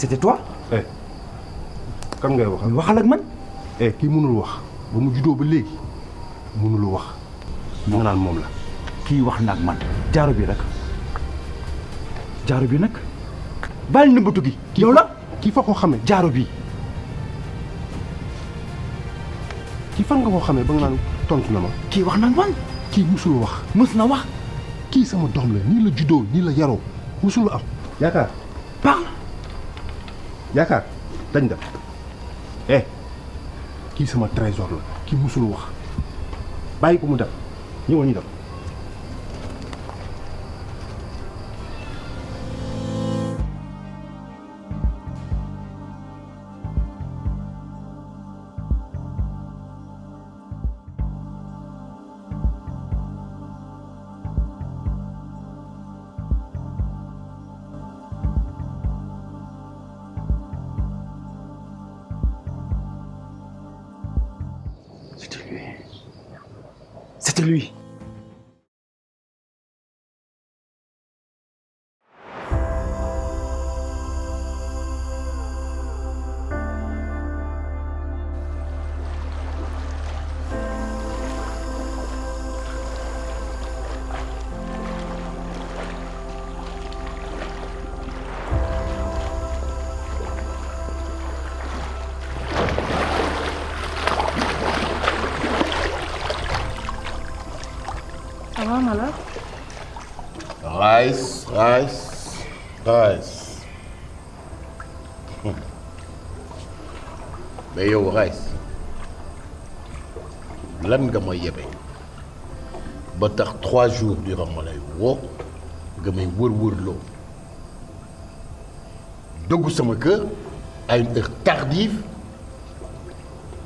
c'était toi. kan ngay wax waxal ak man. kii mënul wax ba mu juddoo ba léegi mënul wax. nga naan moom la. kii wax na ak man. jaaro bi nag bàyyi nëbbatu gi. yow la kii fa ko xamee. jaaro bi. kii fan nga ko xamee ba nga naan tontu na ma. kii wax na ak man. kii musul wax. mës na wax. kii sama doom la nii la juddoo nii la yaroo musul am. yaakaar baax na. yaakaar dañ dem. kii sama trésor la kii musul wax bàyyi ko mu dem ñëwal ñu dem. C'était lui. Rice. Mais yow Rice lan nga ma yebe ba tax 3 jours durant ma lay woo nga may wër-wërloo dugg sama kër à une heure tardive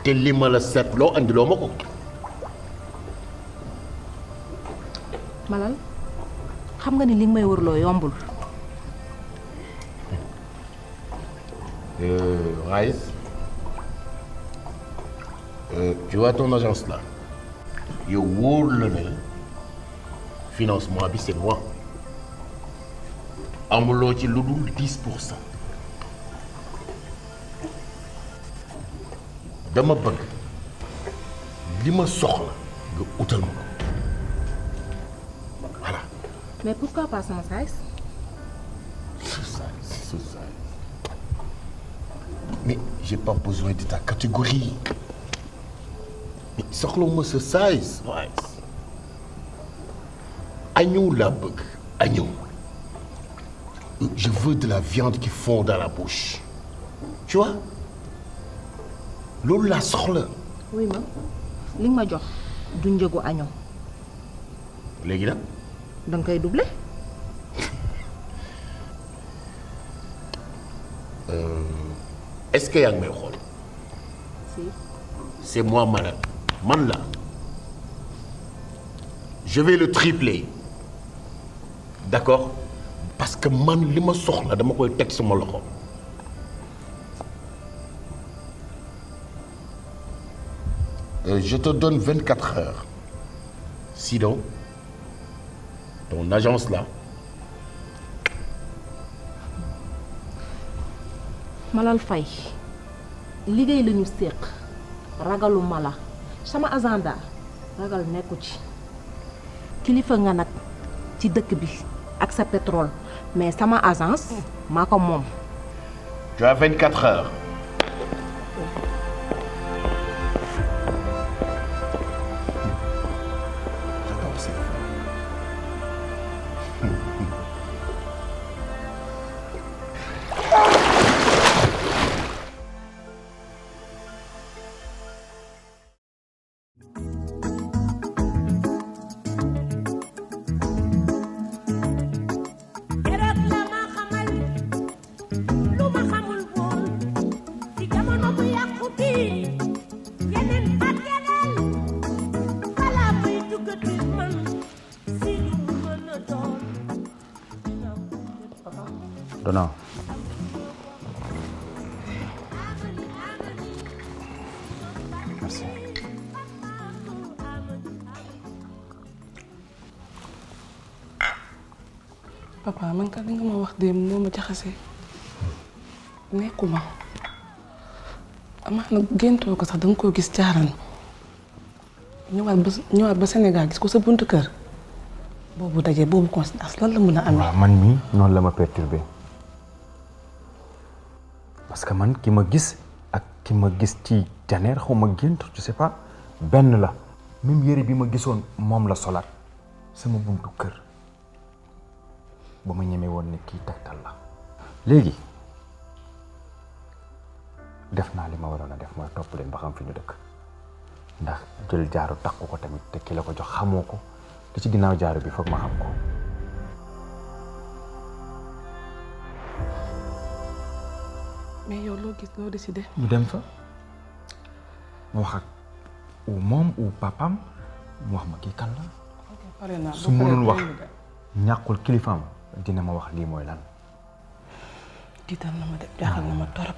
te li ma la seetloo andiloo ma ko. Malal xam nga ni li nga may wërloo yombul. Rice, tu vois ton agence là yow wóor la ne financement bi c'est moi amuloo ci lu dul 10%. dama bëgg li ma soxla nga utal ma ko voilà. Mais pourquoi pas sama size? Size. Mais j'ai pas besoin de ta catégorie. Mais soxla-moi ce size. Agneau laa bëgg agneau. Je veux de la viande qui fond dans la bouche. Tu vois? loolu laa soxla. oui ma li nga ma jox du njëgu agneau. léegi nag. da nga koy doubler. Est-ce que yaa ngi may xool. Si. C'est moi malade man la je vais le tripler d'accord parce que man li ma soxla dama koy teg sama loxo. Je te donne 24 heures sinon ton agence là. Malal Faye liggéey lañu séq ragalu mala sama agenda ragal nekku ci kilifa nga nag ci dëkk bi ak sa pétrole mais sama agence maa ko moom. Tu as 24 heures. Donna. Merci. Papa man kat li nga ma wax démb moo ma jaxase. nekkuma amaana géntoo ko sax danga koo gis caaran ñëwaat ba Sénégal gis ko sa buntu kër boobu daje boobu coïncidence lan la mën a amee. waaw man mii noonu la ma perturbé parce que man ki ma gis ak ki ma gis ci janeer xaw ma gént je sais pas benn la même yére bi ma gisoon moom la solaat sama buntu kër ba ma ñemee woon ne kii tegtal la léegi def naa li ma waroon a def mooy topp leen ba xam fi ñu dëkk ndax jël jaaru takku ko tamit te ki la ko jox xamoo ko te ci ginnaaw jaaru bi foog ma xam ko. mais yow loo gis loo décidé. ñu dem fa mu wax ak ou moom ou papam mu wax ma kii kan la. pare naa su mënul wax ñàkkul kilifaam dina ma wax lii mooy lan. tiital na ma de jaaxal na ma torop.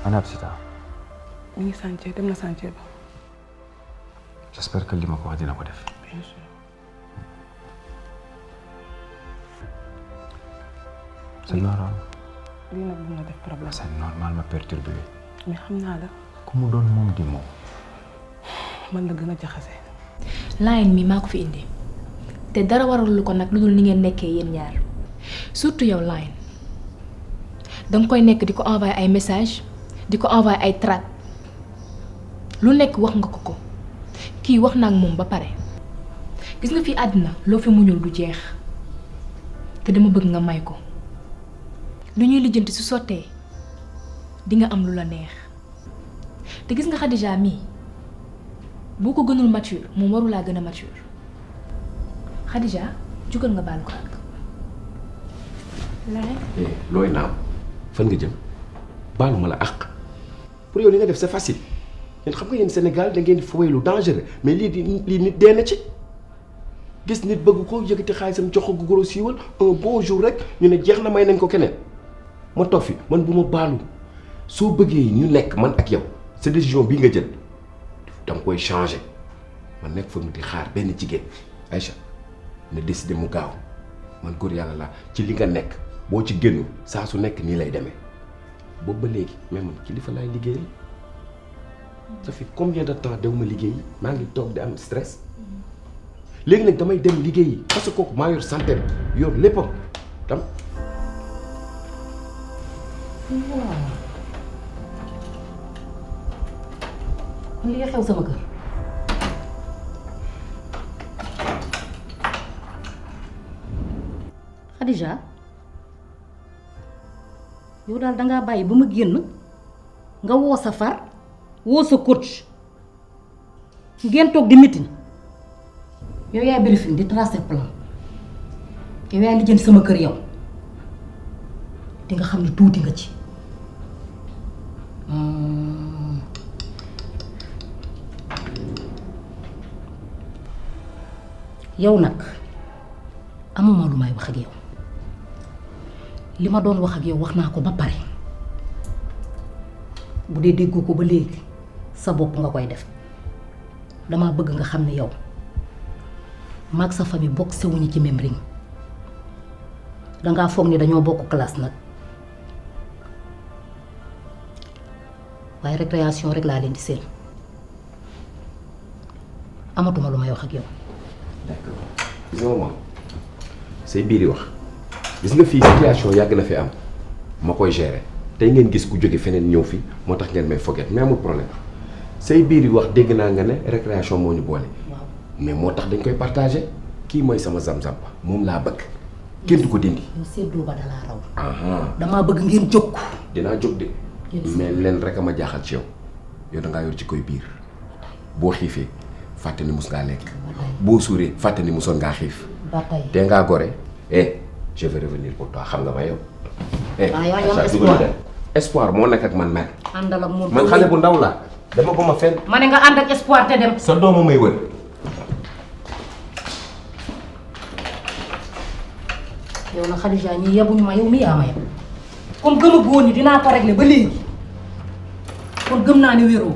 ana Sita. mi ngi sàncee dem na sàncee ba. j'espère que li ma ko wax dina ko def. bien sûr. c'est normal. lii nag mën na def problème. c'est normal ma perturbé. mais xam naa la. ku mu doon moom di moom. man la gën a jaxase. Layeen mi maa ko fi indi te dara warul ko nag lu dul ni ngeen nekkee yéen ñaar surtout yow Layeen danga koy nekk di ko envoyé ay message di ko envoyé ay tract lu nekk wax nga ko kii wax na ak moom ba pare gis nga fi àddina loo fi muñul du jeex te dama bëgg nga may ko lu ñuy lijjanti su sottee di nga am lu la neex te gis nga Khadija mii boo ko gënul mature moom warulaa gën a mature Khadija jugal nga baal ko ak looy naam fan nga jëm baalu ma la àq pour yow li nga def c'est facile yéen xam nga yéen Sénégal da ngeen di fowee lu dangereux mais lii nit dee na ci gis nit bëgg ko yëkkati xaalisam jox ko goro siiwal un bon jour rek ñu ne jeex na may nañ ko keneen ma toog fi man bu ma baalu soo bëggee ñu nekk man ak yow sa décision bii nga jël danga koy changer man nekk fa mu di xaar benn jigéen Aïcha na décider mu gaaw man góor yàlla la ci li nga nekk boo ci génnu saa su nekk nii lay demee boobu ba léegi mais man kilifa laay liggéeyal ça fait combien de temps dew ma liggéeyi maa ngi toog di am stress léegi nag damay dem liggéeyi parce que kooku maa yor santé yor léppam tam. kon li xew sama kër Khadija yow daal dangaa bàyyi ba ma génn nga woo sa far woo sa coach ngeen toog di meeting yow yaay briefing di tracer plan yow yaay lijjanti sama kër yow di nga xam ne tuuti nga ci yow nag amuma lu may wax ak yow li ma doon wax ak yow wax naa ko ba pare bu dee déggoo ko ba léegi sa bopp nga koy def dama bëgg nga xam ne yow maag sa famille bokk sewuñu ci même ring dangaa foog ni dañoo bokk classe nag waaye récréation rek laa leen di seen amatuma lu may wax ak yow. d'accord gis nga moom say biir yi wax gis nga fii situation yàgg na fi am ma koy gérer tey ngeen gis ku jóge feneen ñëw fi moo tax ngeen may foget mais amul problème say biir yi wax dégg naa nga ne récréation moo ñu boole. mais moo tax dañ koy partagé kii mooy sama zam-zam moom laa bëgg kenn du ko dindi. yow seddoo ba dalaa raw. damaa bëgg ngeen jóg. dinaa jóg de. mais leen rek a ma jaaxal ci yow yow da ngaa yor ci koy biir boo xiifee fàtte ni mus ngaa lekk boo suuree fàtte ni musoon ngaa xiif. ba tey te ngaa gore je vais revenir pour toi xam nga ma yow. yaa ngi am espoir espoir moo nekk ak man mère. àndal ak moom man xale bu ndaw laa dama ko ma fenn. ma ne nga ànd ak espoir te dem. sa doomu may wër. yow nag Khadija ñii yebuñu ma yow mi yaa ma yeb comme gëm a góor ñi dinaa ko régler ba léegi kon gëm naa ne wéroo.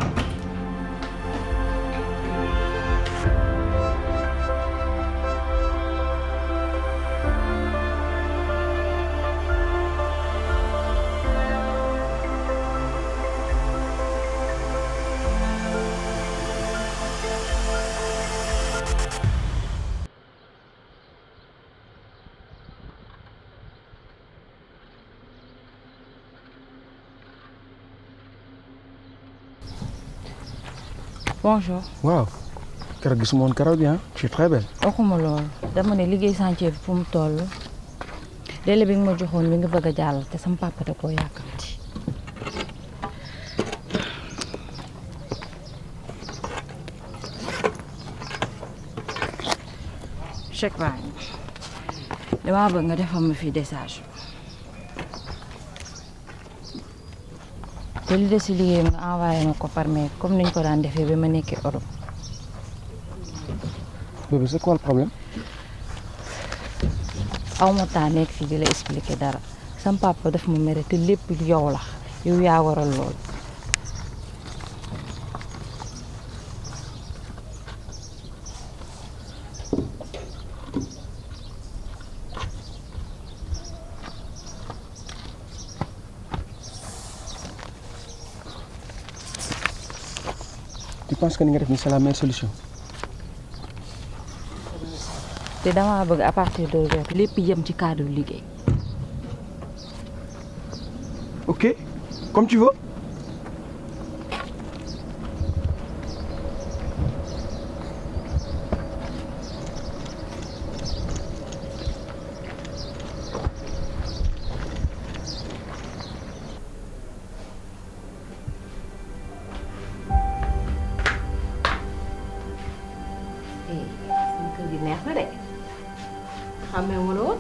Bonjour. waaw keroog gisuma woon karaw bi ah je suis très belle. waxuma loolu dama ne liggéey chantier bi fu mu toll délai bi nga ma joxoon mi nga bëgg a jàll te sama papa da koo yàkkamti. chèque baa ngi damaa bëgg nga defal ma fii décharge te li des si liggéey nga envoyé ma ko par mail comme niñ ko daan defee ba ma nekkee Europe. bébé c'est quoi le problème. aw ma taa nekk fii di la expliquer dara sam papa daf ma mere te lépp yow la yow yaa waral lool. tu penses que ni nga def ni c'est la meilleure solution. te damaa bëgg à partir d'aujourd'hui lépp yem ci cadre liggéey. ok comme tu veux. sama kër gi neex na de xamee ma la woon.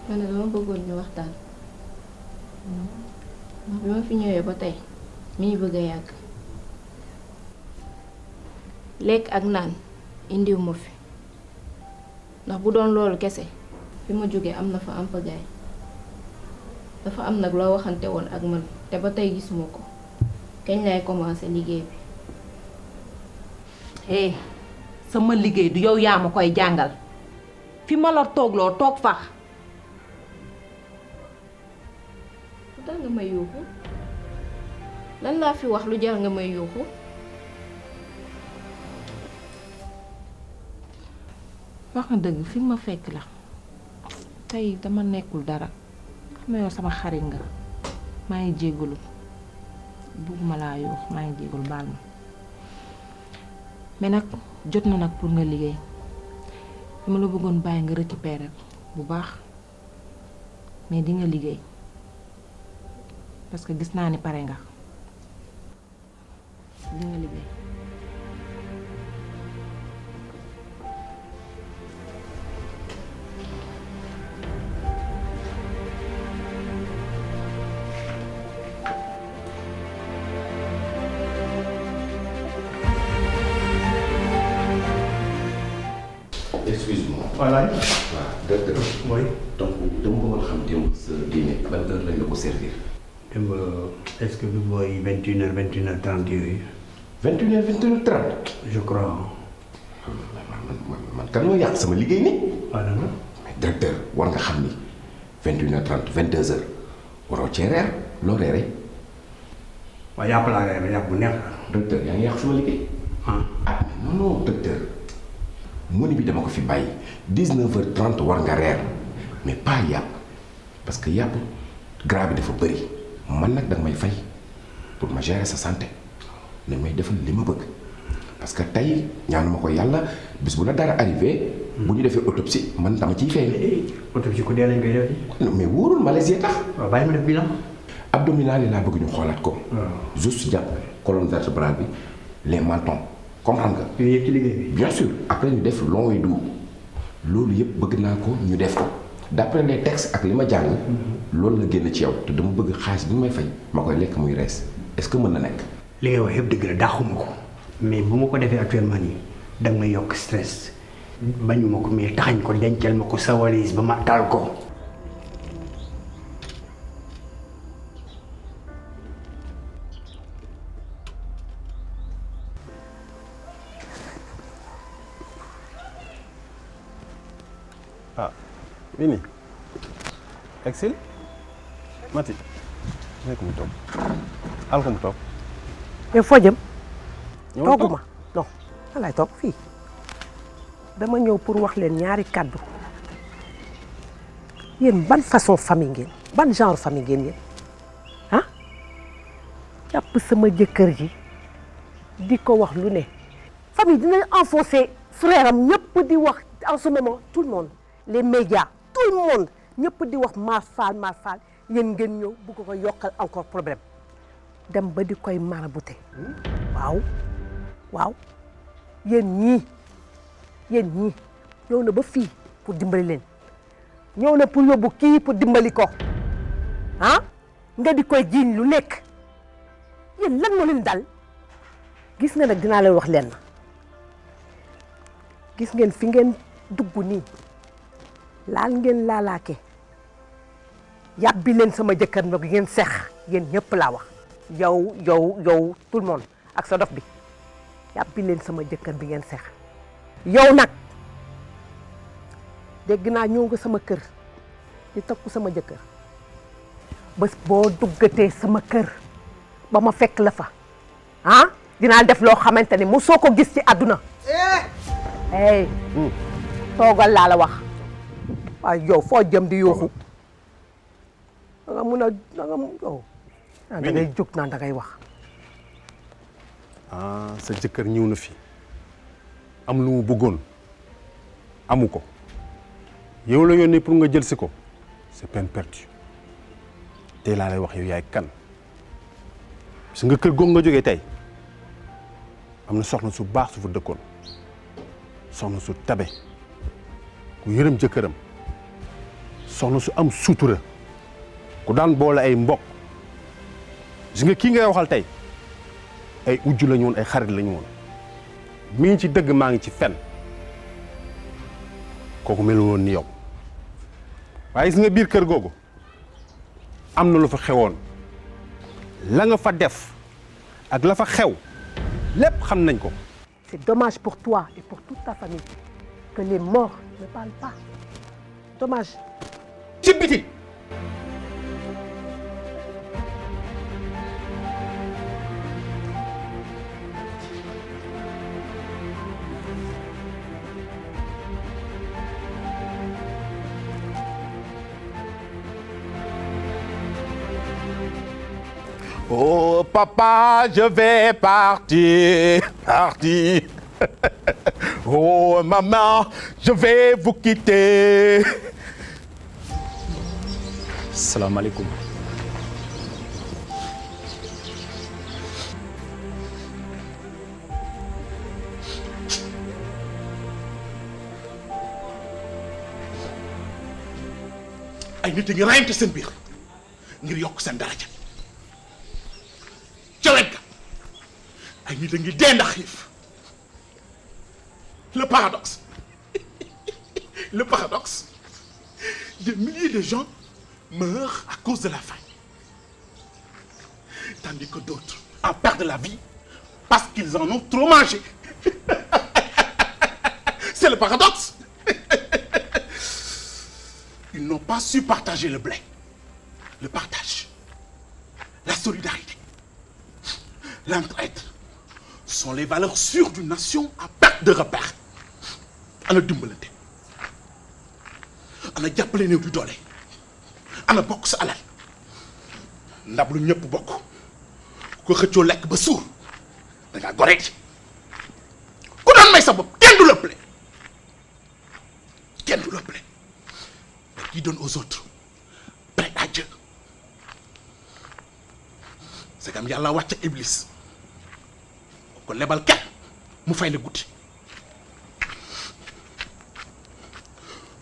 man ne dama bëggoon ñu waxtaan ndax bi ma fi ñëwee ba tey mi ngi bëgg a yàgg lekk ak naan indiw ma fi ndax bu doon loolu kese fi ma jógee am na fa am pagaay dafa am nag loo waxante woon ak man te ba tey gisuma ko kañ lay commencé liggéey bi. sama liggéey du yow yaa ma koy jàngal fi ma la toogloo toog fax. lu tax nga may yuuxu lan laa fi wax lu jar nga may yuuxu. wax nga dëgg fi ma fekk la tey dama nekkul dara xam yow sama xarit nga maa ngi jéggalu bugguma laa yuux maa ngi jéggalu baal ma mais nag jot na nag pour nga liggéey dama la bëggoon bàyyi nga récupérer bu baax mais di nga liggéey parce que gis naa ni pare nga di nga liggéey. excuse-moi. voilà. waaw dëgg la. mooy. donc dama bëggoon xam démb sa dîner ban heure lañ la ko servir. démb est-ce que du booy 21h 21h30 yooyu. 21h 21h30. je crois. man kan moo yàq sama liggéey nii. voilà. mais directeur war nga xam ni 21h30 22h waroo cee reer loo reeree. waaw yàpp laa reer yàpp bu neex. directeur yaa ngi yàq sama liggéey. ah non non directeur. moni bi dama ko fi bàyyi 19h30 war nga reer mais pas yàpp parce que yàpp gras bi dafa bëri man nag danga may fay pour ma gérer sa santé nañ may defal li ma bëgg parce que tey ñaanuma ko yàlla bis bu la dara arrivé. bu ñu defee autopsie man dama ciy feeñ. autopsie ku dee lañ koy def. mais wóorul malaise tax. waaw bàyyi ma def bilan. abdominal yi laa bëgg ñu xoolaat ko. juste jàpp colonne vertébrale bi les mentons. comprendre nga. yooyu yëpp ci liggéey bi. bien sûr après ñu def long et doux loolu yëpp bëgg naa ko ñu def ko d'après les textes ak li ma jàng. loolu la génn ci yow te dama bëgg xaalis bi nga may fay ma koy lekk muy rees est-ce que mën na nekk. li ngay wax yëpp dëgg la dàquma ko mais bu ma ko defee actuellement nii danga may yokk stress bañuma ko mais taxañ ko dencal ma ko sa walis ba ma taal ko. Vini exil Mati nekk mu toog al ko mu toog. yow foo jëm. ñëw tooguma non fan laay toog fii dama ñëw pour wax leen ñaari kàddu yéen ban façon famille ngeen ban genre famille ngeen yéen ah jàpp sama jëkkër ji di ko wax lu ne famille dinañ enfoncer frère am ñëpp di wax en ce moment tout le monde les médias tout le monde ñëpp di wax ma faal yéen ngeen ñëw bu ko yokkal encore problème dem ba di koy marabouté waaw yéen ñii ñëw na ba fii pour dimbali leen ñëw na pour yóbbu kii pour dimbali ko nga di koy jiiñ lu nekk yéen lan moo leen dal gis nga nag dinaa leen wax leen gis ngeen fi ngeen dugg nii laal ngeen laalaake yàbbi leen sama jëkkër nag ngeen seex yéen ñëpp laa wax yow tout le monde ak sa dof bi yàbbi leen sama jëkkër bi ngeen seex yow nag dégg naa ñëw nga sama kër di takku sama jëkkër bés boo duggatee sama kër ba ma fekk la fa dinaa def loo xamante ne mosoo ko gis ci àdduna toogal laa la wax waaye yow foo jëm di yuuxu da ngay jóg naan da ngay wax sa jëkkër ñëw na fi am lu mu bëggoon amu ko yow la yónnee pour nga jël si ko c'est peine perdue tey laa lay wax yow yaay kan su nga kër googu nga jógee tey am na soxna su baax su fa dëkkoon soxna su tabe ku yërëm jëkkëram soxna su am sutura ku daan boole ay mbokk gis nga kii ngay waxal tey ay ujju la ñu woon ay xarit la ñu woon mi ngi ci dëgg maa ngi ci fen kooku melu woon ni yow waaye gis nga biir kër googu am na lu fa xewoon la nga fa def ak la fa xew lépp xam nañ ko. C'est dommage pour toi et pour toute ta famille que les morts ne parlent pas. Dommage. ci biti. Oh papa, je vais partir. Oh maman, je vais vous quitter. Salam alaikum. ay nit a ngi rayante seen biir ngir yokk seen daraja ca wet ga ay nit a ngi dee ndax xiif le paradoxe des milliers de gens meurent à cause de la faim tandis que d'autres en perdent la vie parce qu'ils en ont trop mangé. C'est le paradoxe. Ils n'ont pas su partager le blé. Le partage, la solidarité, l'entraide sont les valeurs sûres d'une nation à perte de repère. Ana dimbalante, ana jàppale néew di doole, ana bokk sa alal, ndab lu ñëpp bokk, ku ko xëccoo lekk ba suur, da ngaa gore ji. Ku doon may sa bopp kenn du l'ëppale, kenn du l'ëppale. Qui donne aux autres, prête à Dieu. C'est comme yàlla wàcc Iblis ko lebal kenn mu fay la guddi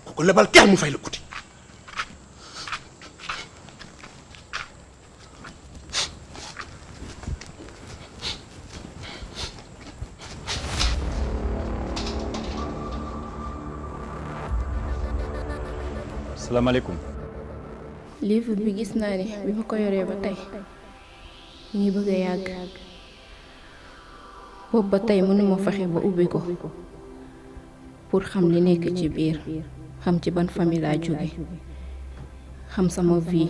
ku ko lebal kenn mu fay la guddi. salaamaaleykum. livre bi gis naa ne bi ma ko yoree ba tey ñu ngi bëgg a yàgg boobu ba tey mënuma fexe ba ubbi ko pour xam li nekk ci biir xam ci ban famille laa jóge xam sama vie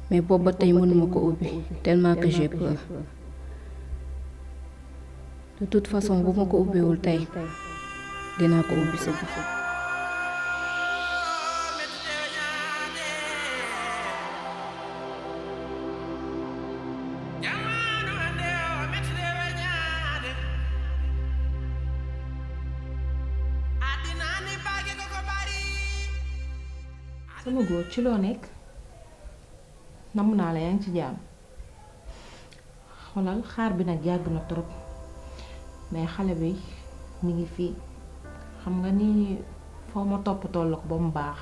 mais boobu ba tey mënuma ko ubbi tellement que j'ai peur. De toute façon bu ma ko ubbiwul tey dinaa ko ubbi suba. sama góor ci loo nekk namm naa la yaa ngi ci jàmm xoolal xaar bi nag yàgg na trop mais xale bi mi ngi fii xam nga ni foo ma toppatoo la ko ba mu baax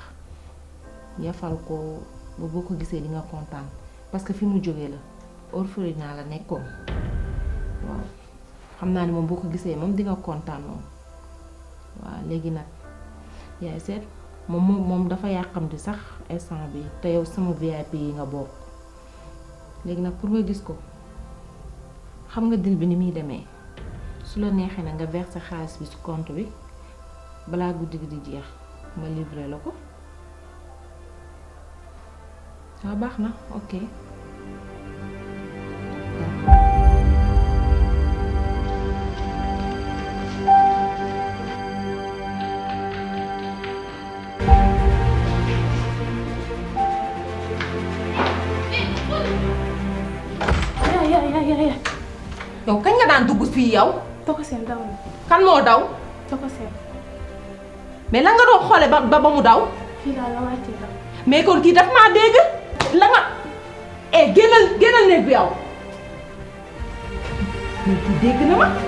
yafal ko ba boo ko gisee di nga kontaan parce que fi mu jógee la orphelinat la nekkoon waaw xam naa ni moom boo ko gisee moom di nga kontaan moom waaw léegi nag yaay seet moom dafa yàqamti sax instant bi te yow sama VIP yi nga bokk léegi nag pour nga gis ko xam nga dil bi ni muy demee su la neexee na nga verser xaalis bi ci compte bi balaa guddi gi di jeex ma livrer la ko waaw baax na ok. yow kañ nga daan dugg fii yow. Toko Seen daw na. kan moo daw. Toko Seen. mais lan nga doon xoole ba mu daw. fii daal la wàccee daw. mais kon kii daf maa dégg. la nga génnal néeg bi yow. mais kii dégg na ma.